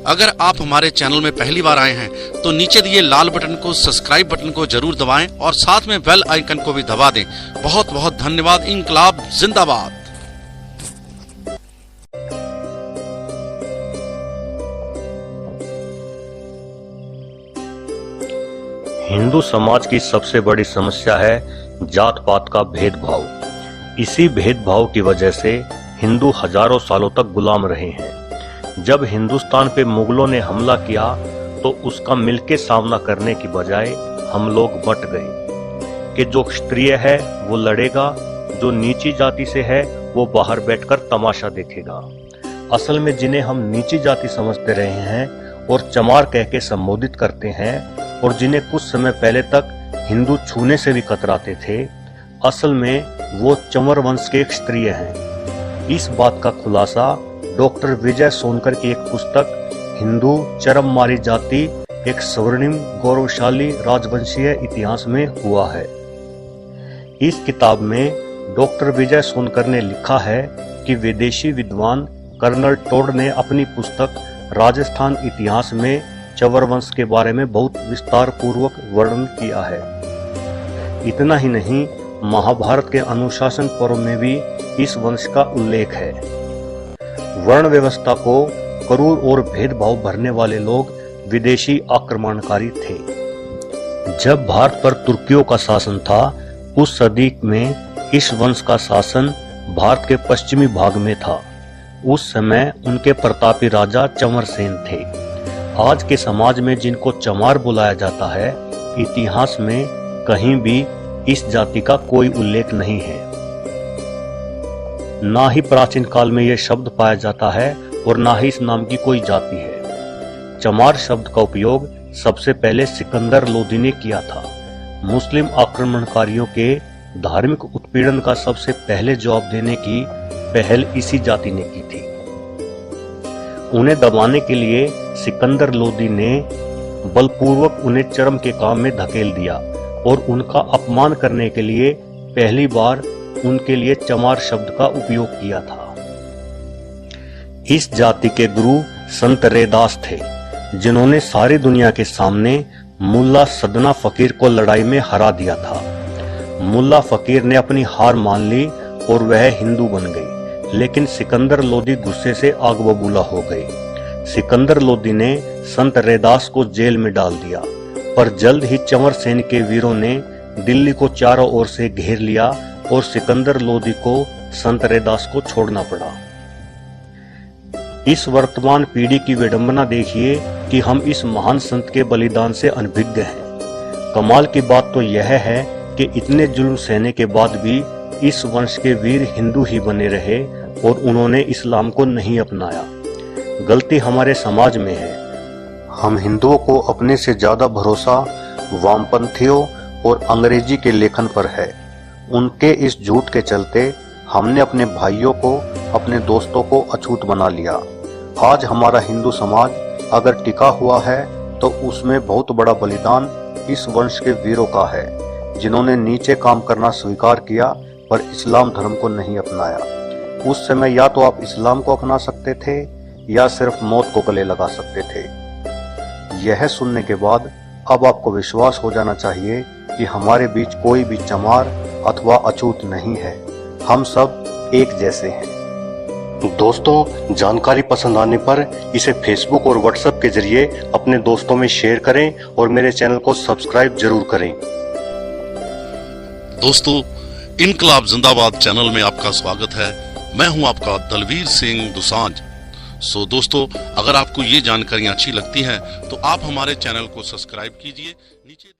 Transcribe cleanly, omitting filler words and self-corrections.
अगर आप हमारे चैनल में पहली बार आए हैं तो नीचे दिए लाल बटन को, सब्सक्राइब बटन को जरूर दबाएं और साथ में बेल आइकन को भी दबा दें। बहुत बहुत धन्यवाद। इनकलाब जिंदाबाद। हिंदू समाज की सबसे बड़ी समस्या है जात पात का भेदभाव। इसी भेदभाव की वजह से हिंदू हजारों सालों तक गुलाम रहे हैं। जब हिंदुस्तान पे मुगलों ने हमला किया तो उसका मिलके सामना करने की बजाय हम लोग बंट गए कि जो क्षत्रिय है वो लड़ेगा, जो नीची जाति से है वो बाहर बैठकर तमाशा देखेगा। असल में जिन्हें हम नीची जाति समझते रहे हैं और चमार कह के संबोधित करते हैं और जिन्हें कुछ समय पहले तक हिंदू छूने से भी कतराते थे, असल में वो चंवर वंश के क्षत्रिय हैं। इस बात का खुलासा डॉक्टर विजय सोनकर की एक पुस्तक हिंदू चरम मारी जाति, एक स्वर्णिम गौरवशाली राजवंशीय इतिहास में हुआ है। इस किताब में डॉक्टर विजय सोनकर ने लिखा है कि विदेशी विद्वान कर्नल टोड ने अपनी पुस्तक राजस्थान इतिहास में चंवर वंश के बारे में बहुत विस्तार पूर्वक वर्णन किया है। इतना ही नहीं, महाभारत के अनुशासन पर्व में भी इस वंश का उल्लेख है। वर्ण व्यवस्था को क्रूर और भेदभाव भरने वाले लोग विदेशी आक्रमणकारी थे। जब भारत पर तुर्कियों का शासन था, उस सदी में इस वंश का शासन भारत के पश्चिमी भाग में था। उस समय उनके प्रतापी राजा चंवर सेन थे। आज के समाज में जिनको चमार बुलाया जाता है, इतिहास में कहीं भी इस जाति का कोई उल्लेख नहीं है। ना ही प्राचीन काल में यह शब्द पाया जाता है और ना ही इस नाम की कोई जाति है। चमार शब्द का उपयोग सबसे पहले सिकंदर लोदी ने किया था। मुस्लिम आक्रमणकारियों के धार्मिक उत्पीड़न का सबसे पहले जवाब देने की पहल इसी जाति ने की थी। उन्हें दबाने के लिए सिकंदर लोदी ने बलपूर्वक उन्हें चरम के काम में धकेल दिया और उनका अपमान करने के लिए पहली बार उनके लिए चमार शब्द का उपयोग किया था। इस जाति के गुरु संत रैदास थे, जिन्होंने सारी दुनिया के सामने मुल्ला सदना फकीर को लड़ाई में हरा दिया था। मुल्ला फकीर ने अपनी हार मान ली और वह हिंदू बन गई, लेकिन सिकंदर लोदी गुस्से से आग बबूला हो गए। सिकंदर लोदी ने संत रैदास को जेल में डाल दिया, पर जल्द ही चंवर सेन के वीरों ने दिल्ली को चारों ओर से घेर लिया और सिकंदर लोदी को संत रैदास को छोड़ना पड़ा। इस वर्तमान पीढ़ी की विडंबना देखिए कि हम इस महान संत के बलिदान से अनभिज्ञ हैं। कमाल की बात तो यह है कि इतने जुल्म सहने के बाद भी इस वंश के वीर हिंदू ही बने रहे और उन्होंने इस्लाम को नहीं अपनाया। गलती हमारे समाज में है। हम हिंदुओं को अपने से ज्यादा भरोसा वामपंथियों और अंग्रेजी के लेखन पर है। उनके इस झूठ के चलते हमने अपने भाइयों को, अपने दोस्तों को अछूत बना लिया। आज हमारा हिंदू समाज अगर टिका हुआ है तो उसमें बहुत बड़ा बलिदान इस वंश के वीरों का है, जिन्होंने नीचे काम करना स्वीकार किया पर इस्लाम धर्म को नहीं अपनाया। उस समय या तो आप इस्लाम को अपना सकते थे या सिर्फ मौत को गले लगा सकते थे। यह सुनने के बाद अब आपको विश्वास हो जाना चाहिए कि हमारे बीच कोई भी चमार अथवा अछूत नहीं है। हम सब एक जैसे हैं। दोस्तों, जानकारी पसंद आने पर इसे फेसबुक और व्हाट्सएप के जरिए अपने दोस्तों में शेयर करें और मेरे चैनल को सब्सक्राइब जरूर करें। दोस्तों, इनकलाब जिंदाबाद चैनल में आपका स्वागत है। मैं हूं आपका दलवीर सिंह दुसांझ। दोस्तों, अगर आपको ये जानकारियां अच्छी लगती हैं तो आप हमारे चैनल को सब्सक्राइब कीजिए। नीचे